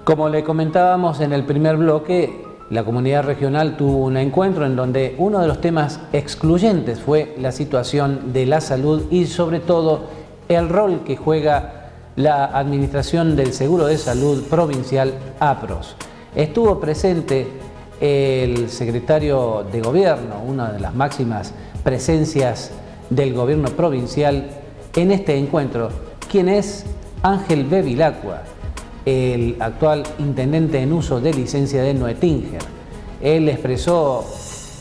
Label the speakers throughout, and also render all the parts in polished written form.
Speaker 1: Como le comentábamos en el primer bloque, la comunidad regional tuvo un encuentro en donde uno de los temas excluyentes fue la situación de la salud y sobre todo el rol que juega la Administración del Seguro de Salud Provincial APROS. Estuvo presente el secretario de Gobierno, una de las máximas presencias del gobierno provincial en este encuentro, quien es Ángel Bevilacqua, el actual intendente en uso de licencia de Nuetínger. Él expresó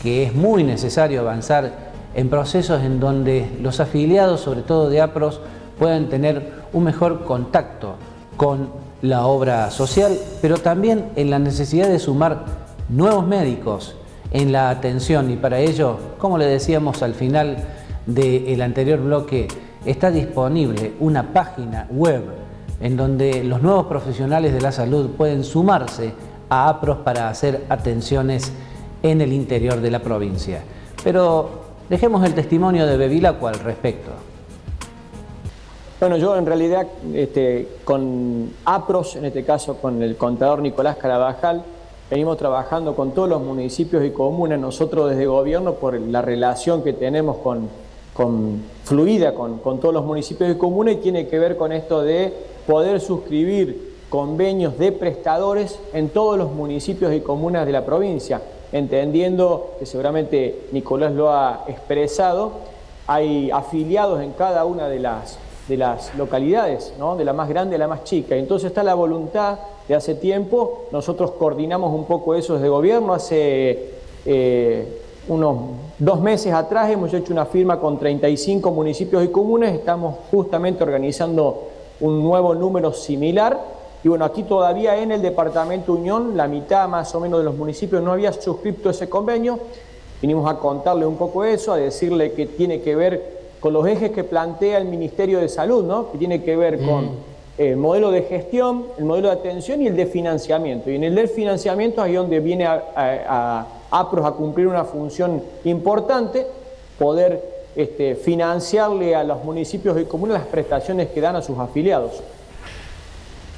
Speaker 1: que es muy necesario avanzar en procesos en donde los afiliados, sobre todo de APROS, puedan tener un mejor contacto con la obra social, pero también en la necesidad de sumar nuevos médicos en la atención, y para ello, como le decíamos al final del anterior bloque, está disponible una página web en donde los nuevos profesionales de la salud pueden sumarse a APROS para hacer atenciones en el interior de la provincia. Pero dejemos el testimonio de Bevilacqua al respecto.
Speaker 2: Bueno, yo en realidad con APROS, en este caso con el contador Nicolás Carabajal, venimos trabajando con todos los municipios y comunas, nosotros desde gobierno, por la relación que tenemos fluida con todos los municipios y comunas, y tiene que ver con esto de poder suscribir convenios de prestadores en todos los municipios y comunas de la provincia, entendiendo que seguramente Nicolás lo ha expresado, hay afiliados en cada una de las localidades, ¿no? De la más grande a la más chica. Entonces está la voluntad de hace tiempo, nosotros coordinamos un poco eso desde gobierno, hace unos 2 meses atrás hemos hecho una firma con 35 municipios y comunas, estamos justamente organizando un nuevo número similar, y bueno, aquí todavía en el departamento Unión, la mitad más o menos de los municipios no había suscrito ese convenio. Vinimos a contarle un poco eso, a decirle que tiene que ver con los ejes que plantea el Ministerio de Salud, ¿no? Que tiene que ver con el modelo de gestión, el modelo de atención y el de financiamiento. Y en el del financiamiento es ahí donde viene a APROS a cumplir una función importante, poder financiarle a los municipios y comunas las prestaciones que dan a sus afiliados.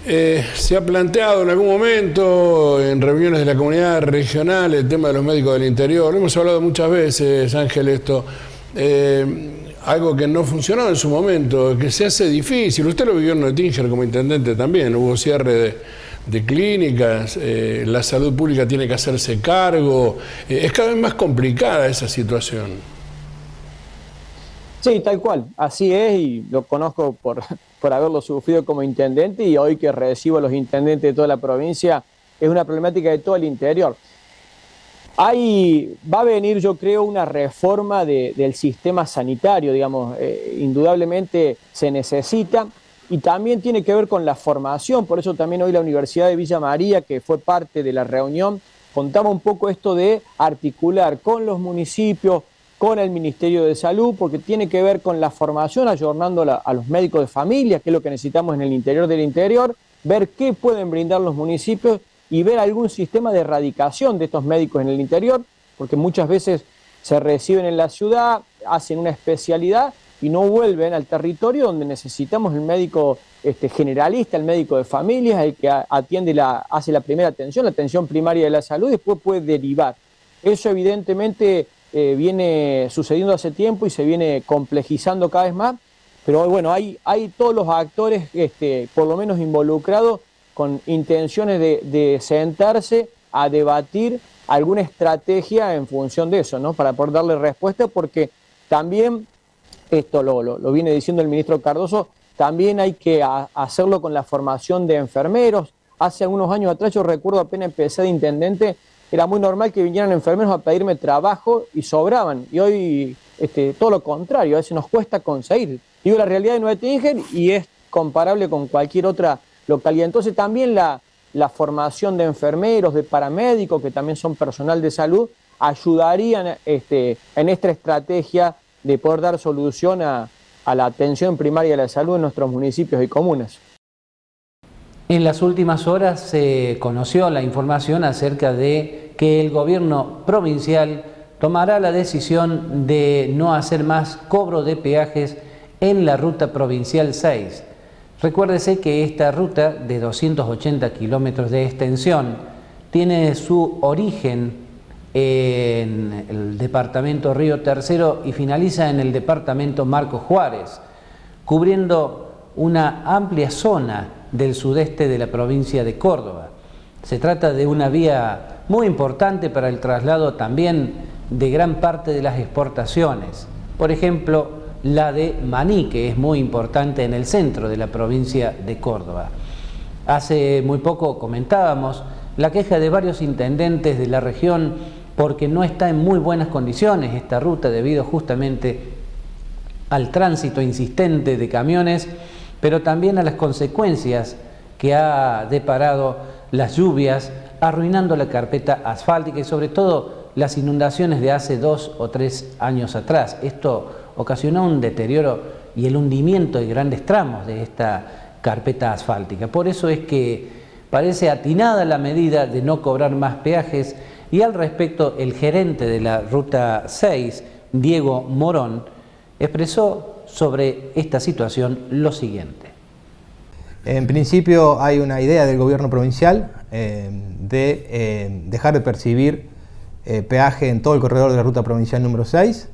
Speaker 3: ¿Se ha planteado en algún momento en reuniones de la comunidad regional el tema de los médicos del interior? Lo hemos hablado muchas veces, Ángel, esto. Algo que no funcionó en su momento, que se hace difícil. Usted lo vivió en Nuetínger como intendente también, hubo cierre de clínicas, la salud pública tiene que hacerse cargo, es cada vez más complicada esa situación.
Speaker 2: Sí, tal cual, así es, y lo conozco por haberlo sufrido como intendente, y hoy que recibo a los intendentes de toda la provincia, es una problemática de todo el interior. Va a venir, yo creo, una reforma del sistema sanitario, digamos, indudablemente se necesita, y también tiene que ver con la formación. Por eso también hoy la Universidad de Villa María, que fue parte de la reunión, contaba un poco esto de articular con los municipios, con el Ministerio de Salud, porque tiene que ver con la formación, ayornando a los médicos de familia, que es lo que necesitamos en el interior del interior, ver qué pueden brindar los municipios y ver algún sistema de erradicación de estos médicos en el interior, porque muchas veces se reciben en la ciudad, hacen una especialidad y no vuelven al territorio donde necesitamos el médico generalista, el médico de familias, el que hace la primera atención, la atención primaria de la salud, y después puede derivar. Eso evidentemente viene sucediendo hace tiempo y se viene complejizando cada vez más, pero bueno, hay todos los actores por lo menos involucrados con intenciones de sentarse a debatir alguna estrategia en función de eso, ¿no? Para poder darle respuesta, porque también, esto lo viene diciendo el ministro Cardoso, también hay que hacerlo con la formación de enfermeros. Hace algunos años atrás, yo recuerdo apenas empecé de intendente, era muy normal que vinieran enfermeros a pedirme trabajo y sobraban, y hoy todo lo contrario, a veces nos cuesta conseguir. Digo la realidad de Nuetínger y es comparable con cualquier otra localidad. Entonces también la formación de enfermeros, de paramédicos, que también son personal de salud, ayudarían en esta estrategia de poder dar solución a la atención primaria de la salud en nuestros municipios y comunas.
Speaker 1: En las últimas horas se conoció la información acerca de que el gobierno provincial tomará la decisión de no hacer más cobro de peajes en la ruta provincial 6. Recuérdese que esta ruta de 280 kilómetros de extensión tiene su origen en el departamento Río Tercero y finaliza en el departamento Marcos Juárez, cubriendo una amplia zona del sudeste de la provincia de Córdoba. Se trata de una vía muy importante para el traslado también de gran parte de las exportaciones. Por ejemplo, la de maní, que es muy importante en el centro de la provincia de Córdoba. Hace muy poco comentábamos la queja de varios intendentes de la región porque no está en muy buenas condiciones esta ruta debido justamente al tránsito insistente de camiones, pero también a las consecuencias que ha deparado las lluvias, arruinando la carpeta asfáltica y sobre todo las inundaciones de hace 2 o 3 años atrás. Esto ocasionó un deterioro y el hundimiento de grandes tramos de esta carpeta asfáltica. Por eso es que parece atinada la medida de no cobrar más peajes, y al respecto el gerente de la Ruta 6, Diego Morón, expresó sobre esta situación lo siguiente.
Speaker 4: En principio hay una idea del gobierno provincial de dejar de percibir peaje en todo el corredor de la ruta provincial número 6.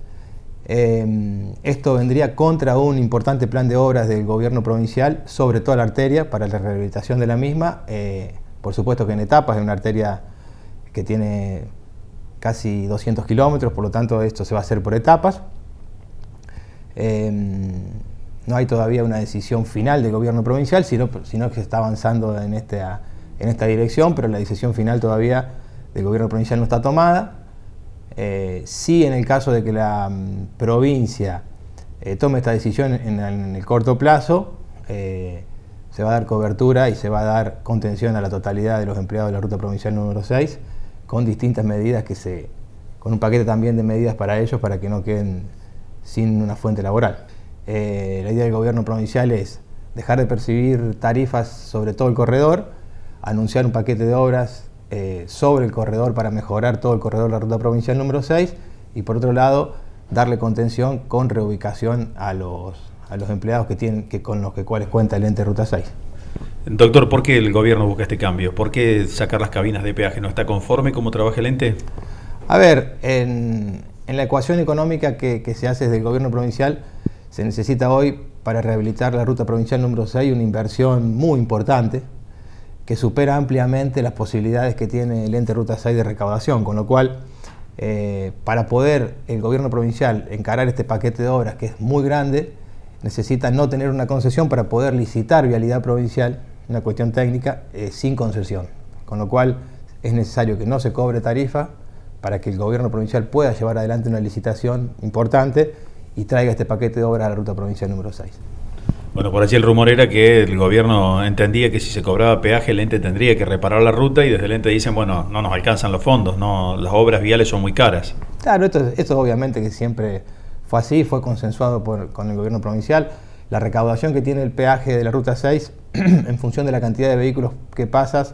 Speaker 4: Esto vendría contra un importante plan de obras del gobierno provincial sobre toda la arteria para la rehabilitación de la misma. Por supuesto que en etapas, es una arteria que tiene casi 200 kilómetros, por lo tanto esto se va a hacer por etapas. No hay todavía una decisión final del gobierno provincial, sino que se está avanzando en esta dirección, pero la decisión final todavía del gobierno provincial no está tomada. Sí, en el caso de que la provincia tome esta decisión en el corto plazo, se va a dar cobertura y se va a dar contención a la totalidad de los empleados de la ruta provincial número 6, con distintas medidas con un paquete también de medidas para ellos, para que no queden sin una fuente laboral. La idea del gobierno provincial es dejar de percibir tarifas sobre todo el corredor, anunciar un paquete de obras sobre el corredor para mejorar todo el corredor de la ruta provincial número 6 y por otro lado darle contención con reubicación a los empleados con los cuales cuenta el ente Ruta 6.
Speaker 5: Doctor, ¿por qué el gobierno busca este cambio? ¿Por qué sacar las cabinas de peaje? ¿No está conforme cómo trabaja el ente?
Speaker 4: A ver, en la ecuación económica que se hace desde el gobierno provincial, se necesita hoy para rehabilitar la ruta provincial número 6 una inversión muy importante que supera ampliamente las posibilidades que tiene el ente Ruta 6 de recaudación, con lo cual para poder el gobierno provincial encarar este paquete de obras que es muy grande, necesita no tener una concesión para poder licitar vialidad provincial, una cuestión técnica, sin concesión, con lo cual es necesario que no se cobre tarifa para que el gobierno provincial pueda llevar adelante una licitación importante y traiga este paquete de obras a la ruta provincial número 6.
Speaker 5: Bueno, por allí el rumor era que el gobierno entendía que si se cobraba peaje el ente tendría que reparar la ruta y desde el ente dicen, bueno, no nos alcanzan los fondos, no, las obras viales son muy caras.
Speaker 4: Claro, esto obviamente que siempre fue así, fue consensuado con el gobierno provincial. La recaudación que tiene el peaje de la ruta 6 en función de la cantidad de vehículos que pasas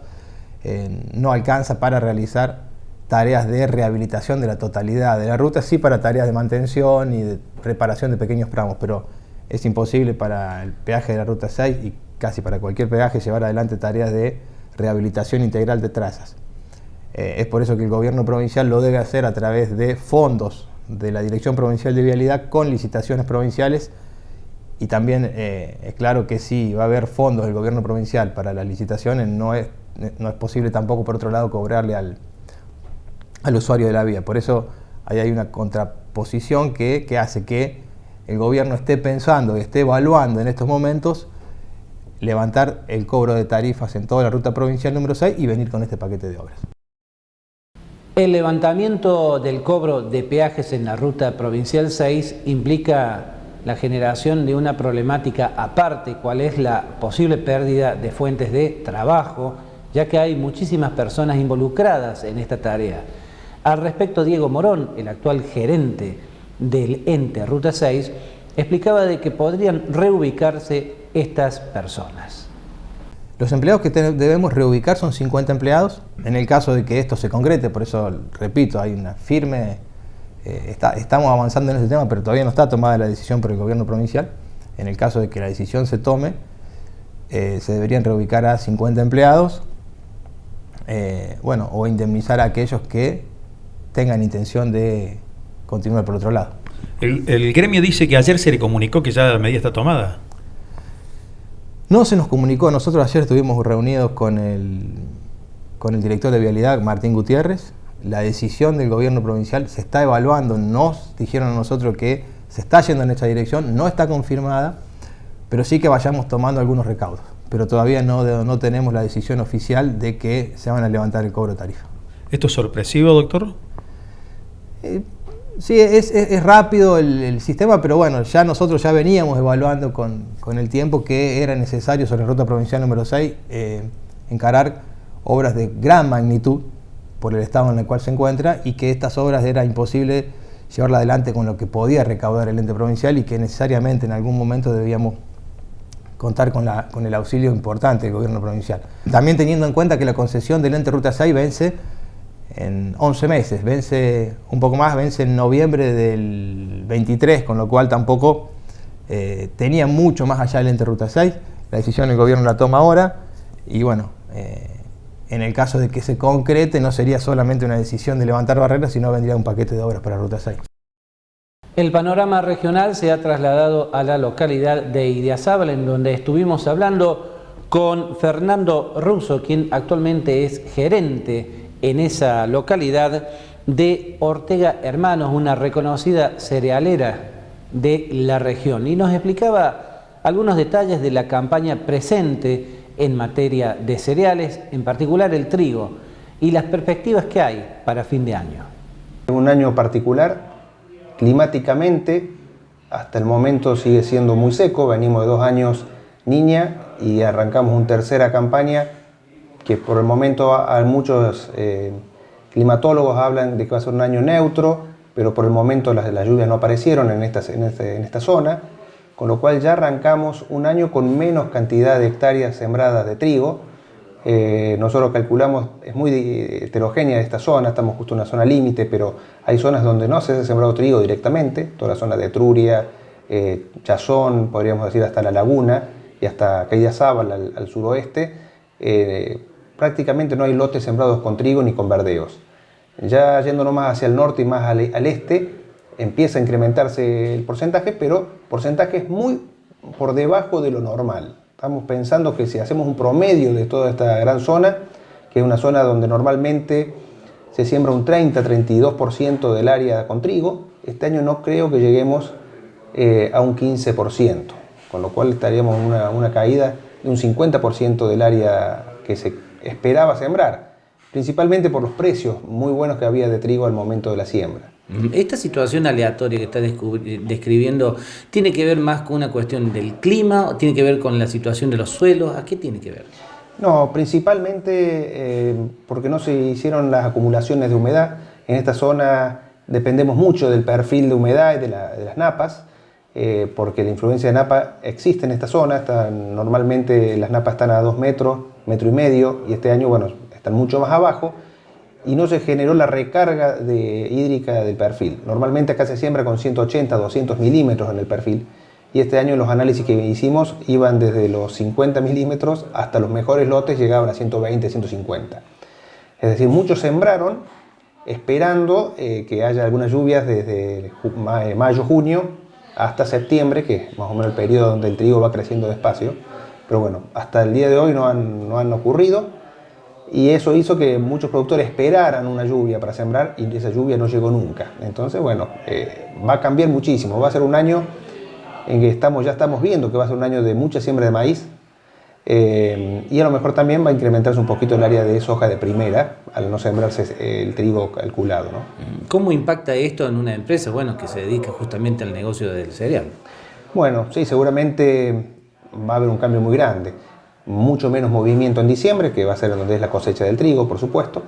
Speaker 4: no alcanza para realizar tareas de rehabilitación de la totalidad de la ruta, sí para tareas de mantención y de reparación de pequeños tramos, pero es imposible para el peaje de la ruta 6 y casi para cualquier peaje llevar adelante tareas de rehabilitación integral de trazas. Es por eso que el gobierno provincial lo debe hacer a través de fondos de la Dirección Provincial de Vialidad con licitaciones provinciales y también es claro que si va a haber fondos del gobierno provincial para las licitaciones, no es posible tampoco por otro lado cobrarle al usuario de la vía. Por eso ahí hay una contraposición que hace que el gobierno esté pensando y esté evaluando en estos momentos levantar el cobro de tarifas en toda la ruta provincial número 6 y venir con este paquete de obras.
Speaker 1: El levantamiento del cobro de peajes en la ruta provincial 6 implica la generación de una problemática aparte, cuál es la posible pérdida de fuentes de trabajo, ya que hay muchísimas personas involucradas en esta tarea. Al respecto, Diego Morón, el actual gerente del ente Ruta 6, explicaba de que podrían reubicarse estas personas.
Speaker 4: Los empleados que debemos reubicar son 50 empleados, en el caso de que esto se concrete, por eso repito, hay una firme, estamos avanzando en ese tema, pero todavía no está tomada la decisión por el gobierno provincial. En el caso de que la decisión se tome, se deberían reubicar a 50 empleados, o indemnizar a aquellos que tengan intención de continuar por otro lado.
Speaker 5: El gremio dice que ayer se le comunicó que ya la medida está tomada.
Speaker 4: No se nos comunicó, nosotros ayer estuvimos reunidos con el director de Vialidad, Martín Gutiérrez. La decisión del gobierno provincial se está evaluando, nos dijeron a nosotros que se está yendo en esta dirección, no está confirmada, pero sí que vayamos tomando algunos recaudos. Pero todavía no tenemos la decisión oficial de que se van a levantar el cobro de tarifa.
Speaker 5: ¿Esto es sorpresivo, doctor?
Speaker 4: Sí, es rápido el sistema, pero bueno, ya nosotros ya veníamos evaluando con el tiempo que era necesario sobre la ruta provincial número 6 encarar obras de gran magnitud por el estado en el cual se encuentra, y que estas obras era imposible llevarla adelante con lo que podía recaudar el ente provincial, y que necesariamente en algún momento debíamos contar con el auxilio importante del gobierno provincial. También teniendo en cuenta que la concesión del ente Ruta 6 vence en 11 meses, vence un poco más, vence en noviembre del 23, con lo cual tampoco tenía mucho más allá del ente Ruta 6. La decisión el gobierno la toma ahora, y bueno, en el caso de que se concrete no sería solamente una decisión de levantar barreras, sino vendría un paquete de obras para Ruta 6.
Speaker 1: El panorama regional se ha trasladado a la localidad de Idiazábal, en donde estuvimos hablando con Fernando Russo, quien actualmente es gerente en esa localidad de Ortega Hermanos, una reconocida cerealera de la región, y nos explicaba algunos detalles de la campaña presente en materia de cereales, en particular el trigo, y las perspectivas que hay para fin de año.
Speaker 6: Un año particular, climáticamente, hasta el momento sigue siendo muy seco, venimos de 2 años niña y arrancamos una tercera campaña que por el momento muchos climatólogos hablan de que va a ser un año neutro, pero por el momento las lluvias no aparecieron en esta zona, con lo cual ya arrancamos un año con menos cantidad de hectáreas sembradas de trigo. Nosotros calculamos, es muy heterogénea esta zona, estamos justo en una zona límite, pero hay zonas donde no se ha sembrado trigo directamente, toda la zona de Etruria, Chazón, podríamos decir hasta La Laguna y hasta Idiazábal al suroeste, prácticamente no hay lotes sembrados con trigo ni con verdeos. Ya yéndonos más hacia el norte y más al este, empieza a incrementarse el porcentaje, pero porcentajes muy por debajo de lo normal. Estamos pensando que si hacemos un promedio de toda esta gran zona, que es una zona donde normalmente se siembra un 30-32% del área con trigo, este año no creo que lleguemos a un 15%, con lo cual estaríamos en una caída de un 50% del área que se esperaba sembrar, principalmente por los precios muy buenos que había de trigo al momento de la siembra.
Speaker 1: Esta situación aleatoria que está describiendo, ¿tiene que ver más con una cuestión del clima o tiene que ver con la situación de los suelos? ¿A qué tiene que ver?
Speaker 6: No, principalmente porque no se hicieron las acumulaciones de humedad. En esta zona dependemos mucho del perfil de humedad y de las napas, porque la influencia de napa existe en esta zona. Normalmente las napas están a 2 metros, 1,5 metros, y este año, bueno, están mucho más abajo, y no se generó la recarga hídrica del perfil. Normalmente acá se siembra con 180, 200 milímetros en el perfil, y este año los análisis que hicimos iban desde los 50 milímetros hasta los mejores lotes llegaban a 120, 150. Es decir, muchos sembraron esperando que haya algunas lluvias desde mayo, junio hasta septiembre, que es más o menos el periodo donde el trigo va creciendo despacio. Pero bueno, hasta el día de hoy no han ocurrido. Y eso hizo que muchos productores esperaran una lluvia para sembrar y esa lluvia no llegó nunca. Entonces, bueno, va a cambiar muchísimo. Va a ser un año en que ya estamos viendo que va a ser un año de mucha siembra de maíz, y a lo mejor también va a incrementarse un poquito el área de soja de primera al no sembrarse el trigo calculado, ¿no?
Speaker 1: ¿Cómo impacta esto en una empresa, bueno, que se dedica justamente al negocio del cereal?
Speaker 6: Bueno, sí, seguramente va a haber un cambio muy grande. Mucho menos movimiento en diciembre, que va a ser donde es la cosecha del trigo, por supuesto.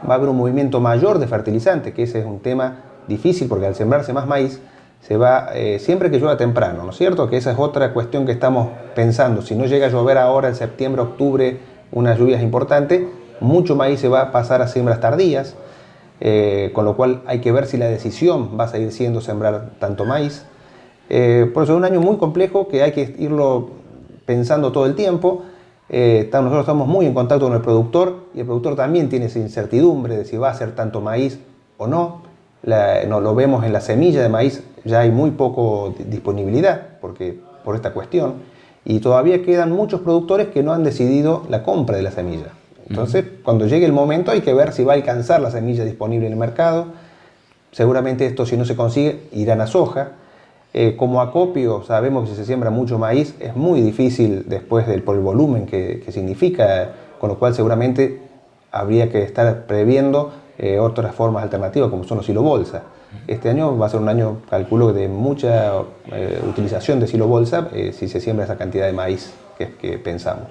Speaker 6: Va a haber un movimiento mayor de fertilizante, que ese es un tema difícil porque al sembrarse más maíz se va siempre que llueva temprano, ¿no es cierto? Que esa es otra cuestión que estamos pensando. Si no llega a llover ahora en septiembre, octubre, unas lluvias importantes, mucho maíz se va a pasar a siembras tardías, con lo cual hay que ver si la decisión va a seguir siendo sembrar tanto maíz. Por eso es un año muy complejo que hay que irlo pensando todo el tiempo. Nosotros estamos muy en contacto con el productor y el productor también tiene esa incertidumbre de si va a hacer tanto maíz o no. Lo vemos en la semilla de maíz, ya hay muy poco disponibilidad por esta cuestión, y todavía quedan muchos productores que no han decidido la compra de la semilla. Entonces, cuando llegue el momento hay que ver si va a alcanzar la semilla disponible en el mercado. Seguramente esto, si no se consigue, irán a soja. Como acopio, sabemos que si se siembra mucho maíz es muy difícil después por el volumen que significa, con lo cual seguramente habría que estar previendo otras formas alternativas como son los silo-bolsa. Este año va a ser un año, calculo, de mucha utilización de silo-bolsa si se siembra esa cantidad de maíz que pensamos.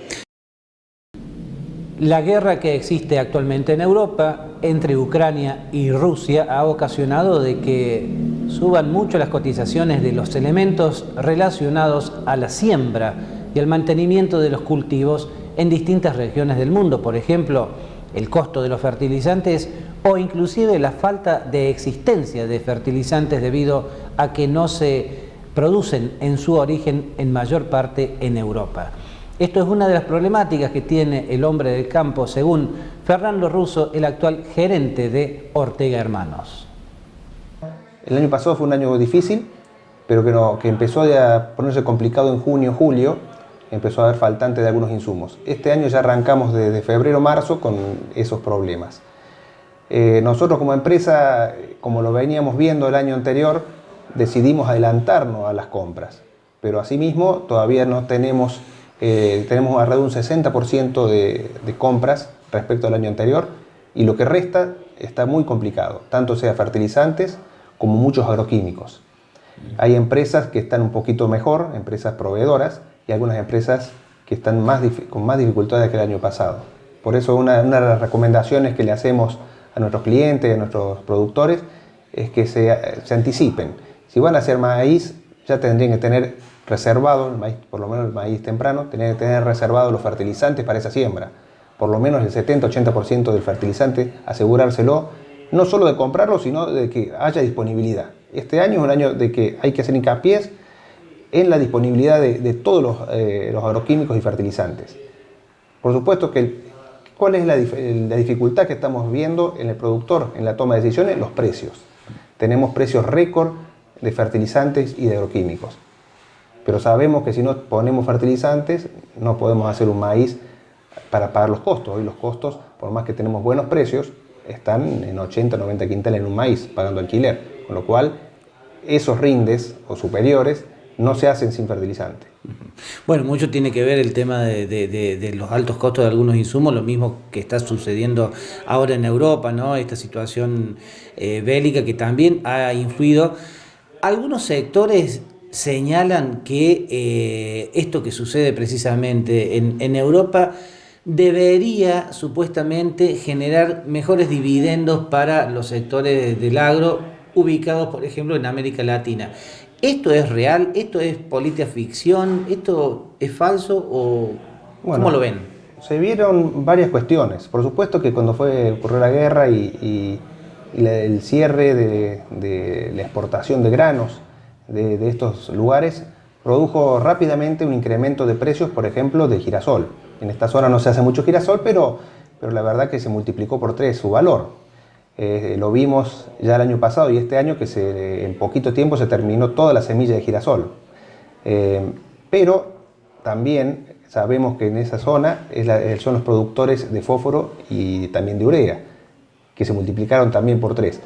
Speaker 1: La guerra que existe actualmente en Europa entre Ucrania y Rusia ha ocasionado de que suban mucho las cotizaciones de los elementos relacionados a la siembra y al mantenimiento de los cultivos en distintas regiones del mundo. Por ejemplo, el costo de los fertilizantes o inclusive la falta de existencia de fertilizantes debido a que no se producen en su origen en mayor parte en Europa. Esto es una de las problemáticas que tiene el hombre del campo, según Fernando Russo, el actual gerente de Ortega Hermanos.
Speaker 6: El año pasado fue un año difícil, pero que empezó a ponerse complicado en junio, julio, empezó a haber faltante de algunos insumos. Este año ya arrancamos desde febrero, marzo con esos problemas. Nosotros como empresa, como lo veníamos viendo el año anterior, decidimos adelantarnos a las compras, pero asimismo todavía no tenemos alrededor de un 60% de compras respecto al año anterior, y lo que resta está muy complicado, tanto sea fertilizantes como muchos agroquímicos. Hay empresas que están un poquito mejor, empresas proveedoras, y algunas empresas que están con más dificultades que el año pasado. Por eso una de las recomendaciones que le hacemos a nuestros clientes, a nuestros productores, es que se anticipen. Si van a hacer maíz, ya tendrían que tener reservado, el maíz, por lo menos el maíz temprano, tener reservado los fertilizantes para esa siembra. Por lo menos el 70-80% del fertilizante, asegurárselo, no solo de comprarlo, sino de que haya disponibilidad. Este año es un año de que hay que hacer hincapié en la disponibilidad de todos los agroquímicos y fertilizantes. Por supuesto que ¿cuál es la dificultad que estamos viendo en el productor en la toma de decisiones? Los precios. Tenemos precios récord de fertilizantes y de agroquímicos. Pero sabemos que si no ponemos fertilizantes no podemos hacer un maíz para pagar los costos. Hoy los costos, por más que tenemos buenos precios, están en 80-90 quintales en un maíz pagando alquiler. Con lo cual esos rindes o superiores no se hacen sin fertilizante.
Speaker 1: Bueno, mucho tiene que ver el tema de los altos costos de algunos insumos, lo mismo que está sucediendo ahora en Europa, ¿no? Esta situación bélica que también ha influido. Algunos sectores señalan que esto que sucede precisamente en Europa debería supuestamente generar mejores dividendos para los sectores del agro ubicados, por ejemplo, en América Latina. ¿Esto es real? ¿Esto es política ficción? ¿Esto es falso? ¿O cómo lo ven?
Speaker 6: Se vieron varias cuestiones. Por supuesto que cuando ocurrió la guerra y el cierre de la exportación de granos de estos lugares, produjo rápidamente un incremento de precios, por ejemplo, de girasol. En esta zona no se hace mucho girasol, pero la verdad que se multiplicó por 3 su valor. Lo vimos ya el año pasado y este año que en poquito tiempo se terminó toda la semilla de girasol. Pero también sabemos que en esa zona son los productores de fósforo y también de urea, que se multiplicaron también por 3.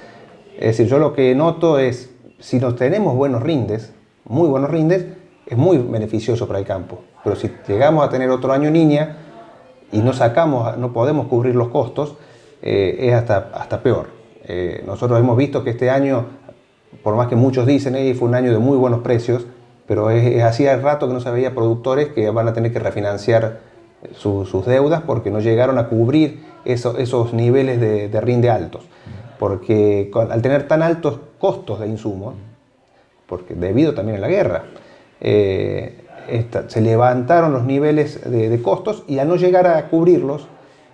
Speaker 6: Es decir, yo lo que noto es, si nos tenemos buenos rindes, muy buenos rindes, es muy beneficioso para el campo. Pero si llegamos a tener otro año niña y no podemos cubrir los costos, es hasta peor. Nosotros hemos visto que este año, por más que muchos dicen fue un año de muy buenos precios, pero hacía rato que no se veía productores que van a tener que refinanciar sus deudas porque no llegaron a cubrir esos niveles de rinde altos. Porque al tener tan altos costos de insumos, porque debido también a la guerra, se levantaron los niveles de costos y al no llegar a cubrirlos,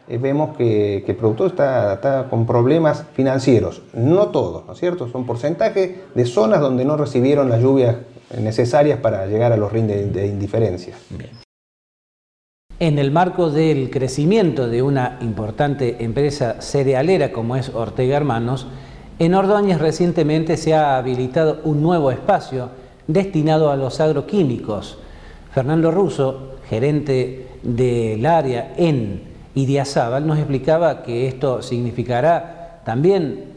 Speaker 6: vemos que el productor está con problemas financieros. No todos, ¿no es cierto? Son porcentajes de zonas donde no recibieron las lluvias necesarias para llegar a los rindes de indiferencia. Bien.
Speaker 1: En el marco del crecimiento de una importante empresa cerealera como es Ortega Hermanos, en Ordóñez recientemente se ha habilitado un nuevo espacio destinado a los agroquímicos. Fernando Russo, gerente del área en Idiazábal, nos explicaba que esto significará también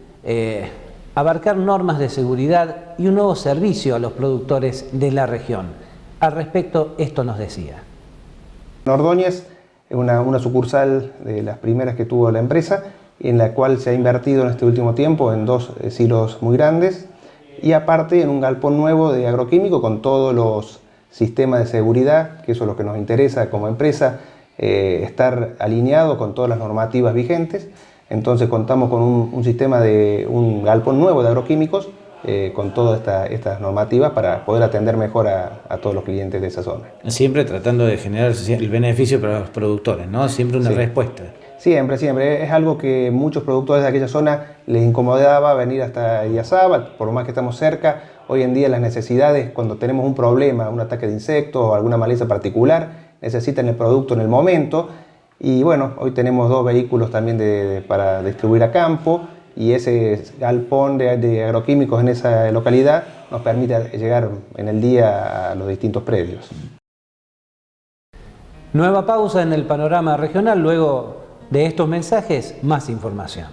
Speaker 1: abarcar normas de seguridad y un nuevo servicio a los productores de la región. Al respecto, esto nos decía.
Speaker 6: Ordóñez es una sucursal de las primeras que tuvo la empresa, en la cual se ha invertido en este último tiempo en 2 silos muy grandes y aparte en un galpón nuevo de agroquímico con todos los sistemas de seguridad, que eso es lo que nos interesa como empresa, estar alineado con todas las normativas vigentes. Entonces contamos con un sistema de un galpón nuevo de agroquímicos con todas estas normativas para poder atender mejor a todos los clientes de esa zona.
Speaker 1: Siempre tratando de generar el beneficio para los productores, ¿no? Siempre una respuesta.
Speaker 6: Siempre. Es algo que muchos productores de aquella zona les incomodaba venir hasta Idiazábal, por más que estamos cerca. Hoy en día las necesidades, cuando tenemos un problema, un ataque de insectos o alguna maleza particular, necesitan el producto en el momento. Y bueno, hoy tenemos 2 vehículos también para distribuir a campo y ese galpón de agroquímicos en esa localidad nos permite llegar en el día a los distintos predios.
Speaker 1: Nueva pausa en el panorama regional. Luego de estos mensajes, más información.